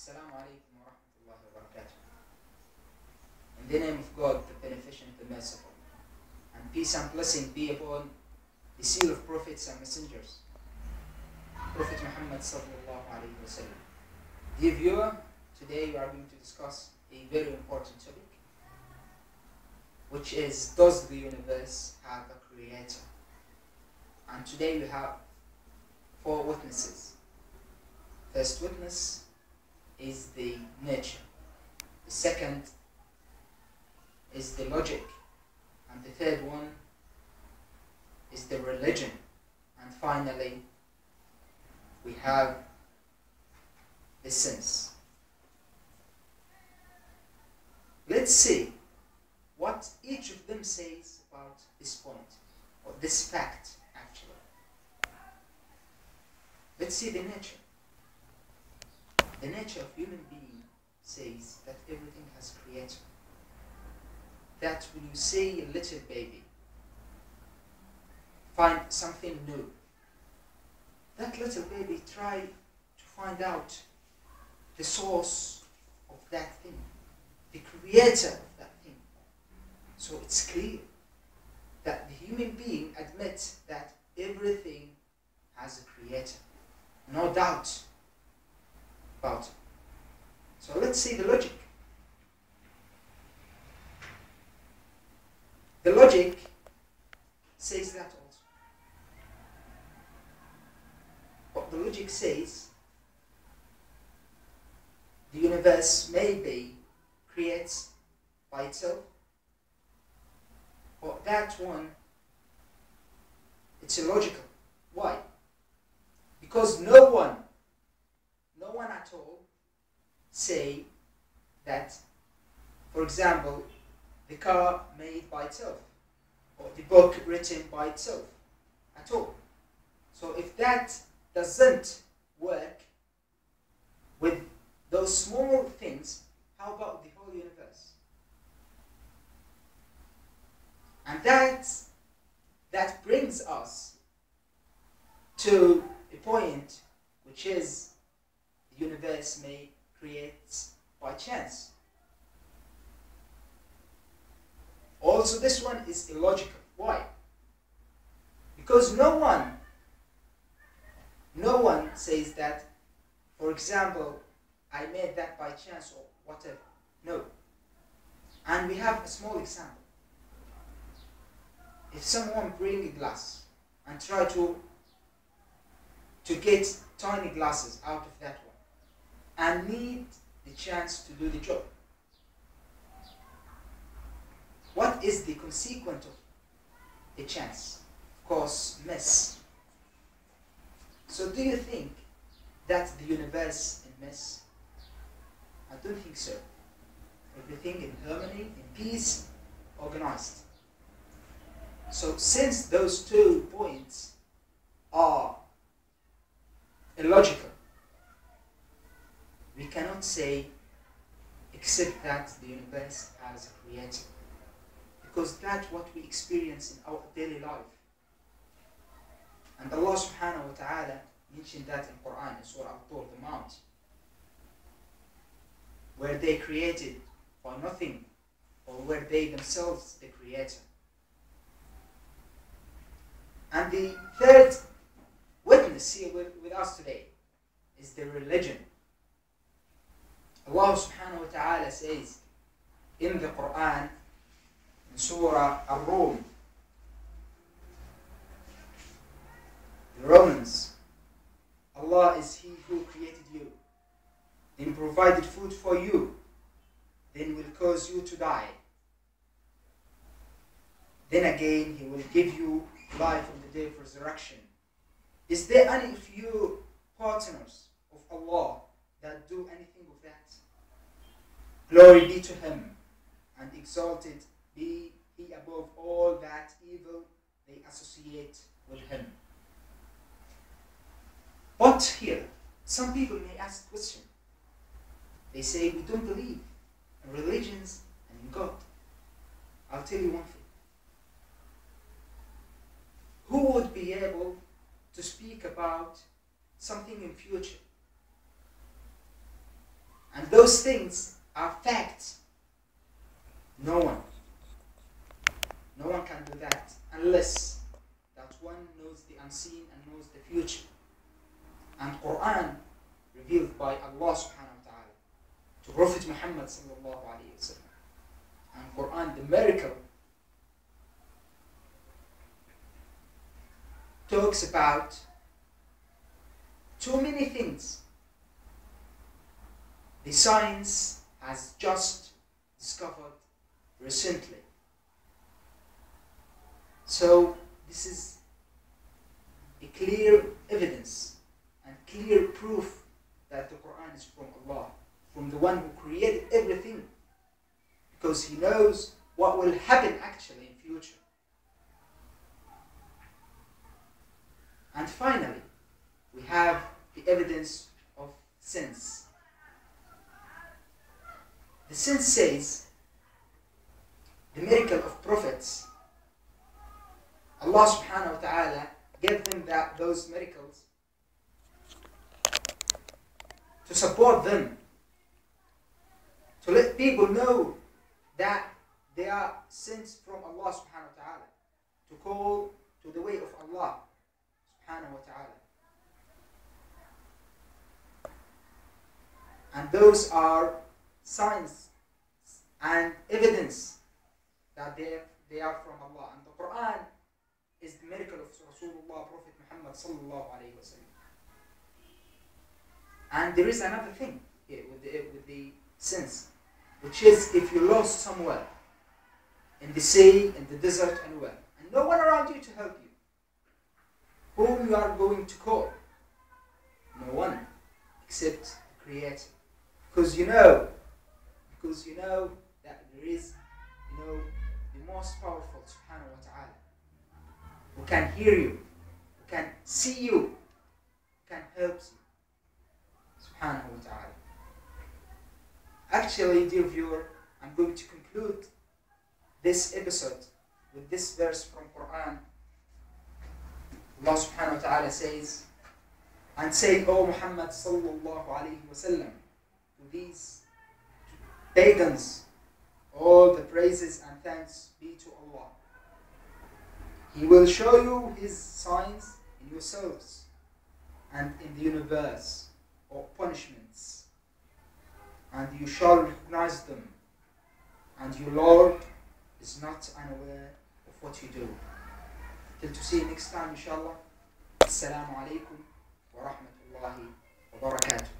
Assalamu alaikum wa rahmatullahi wa barakatuh. In the name of God, the beneficent, the merciful, and peace and blessing be upon the seal of prophets and messengers, Prophet Muhammad sallallahu alaihi wasallam. Dear viewer, today we are going to discuss a very important topic, which is, does the universe have a creator? And today we have 4 witnesses. First witness is the nature. The second is the logic. And the third one is the religion. And finally, we have the sense. Let's see what each of them says about this point, or this fact, actually. Let's see the nature. The nature of human being says that everything has creator. That when you see a little baby find something new, that little baby try to find out the source of that thing, the creator of that thing. So it's clear that the human being admits that everything has a creator. No doubt about it. So let's see the logic. The logic says that also. What the logic says, the universe maybe creates by itself, but that one, it's illogical. Why? Because no one at all say that, for example, the car made by itself, or the book written by itself, at all. So if that doesn't work with those small things, how about the whole universe? And that brings us to a point, which is the universe may create by chance. Also, this one is illogical. Why? Because no one says that, for example, I made that by chance or whatever. No. And we have a small example. If someone bring a glass and try to get tiny glasses out of that one, and need the chance to do the job, what is the consequence of the chance? Of course, mess. So do you think that the universe in mess? I don't think so. Everything in harmony, in peace, organized. So since those 2 points are illogical, we cannot say except that the universe has a creator, because that's what we experience in our daily life. And Allah subhanahu wa ta'ala mentioned that in Quran, in Surah Al-Tur, the Mount, where they created by nothing, or were they themselves the creator. And the third witness here with us today is the religion. Allah subhanahu wa ta'ala says in the Quran, in Surah Ar-Rum, the Romans, Allah is He who created you, then provided food for you, then will cause you to die. Then again He will give you life on the day of resurrection. Is there any of you partners of Allah that do anything of that? Glory be to Him, and exalted be He above all that evil they associate with Him. But here, some people may ask a question. They say, we don't believe in religions and in God. I'll tell you one thing. Who would be able to speak about something in future those things are facts. No one can do that unless that one knows the unseen and knows the future. And Quran revealed by Allah subhanahu wa ta'ala to Prophet Muhammad sallallahu alayhi wa sallam. And Quran, the miracle, talks about too many things the science has just discovered recently. So this is a clear evidence and clear proof that the Quran is from Allah, from the one who created everything, because He knows what will happen actually in future. And finally, we have the evidence of sense. The sense says the miracle of prophets, Allah subhanahu wa ta'ala gave them those miracles to support them, to let people know that they are sent from Allah subhanahu wa ta'ala, to call to the way of Allah subhanahu wa ta'ala. And those are signs and evidence that they are from Allah. And the Quran is the miracle of Rasulullah, Prophet Muhammad sallallahu alayhi wa sallam. And there is another thing here with the sense, which is if you're lost somewhere, in the sea, in the desert, anywhere, and no one around you to help you, whom you are going to call? No one except the Creator. Because you know that there is, the most powerful subhanahu wa ta'ala, who can hear you, who can see you, who can help you, subhanahu wa ta'ala. Actually, dear viewer, I'm going to conclude this episode with this verse from Quran. Allah subhanahu wa ta'ala says, and say, O Muhammad sallallahu alayhi wa sallam, to these pagans, all the praises and thanks be to Allah. He will show you His signs in yourselves and in the universe, or punishments, and you shall recognize them, and your Lord is not unaware of what you do. Till to see you next time, inshallah. Assalamu alaikum wa rahmatullahi wa barakatuh.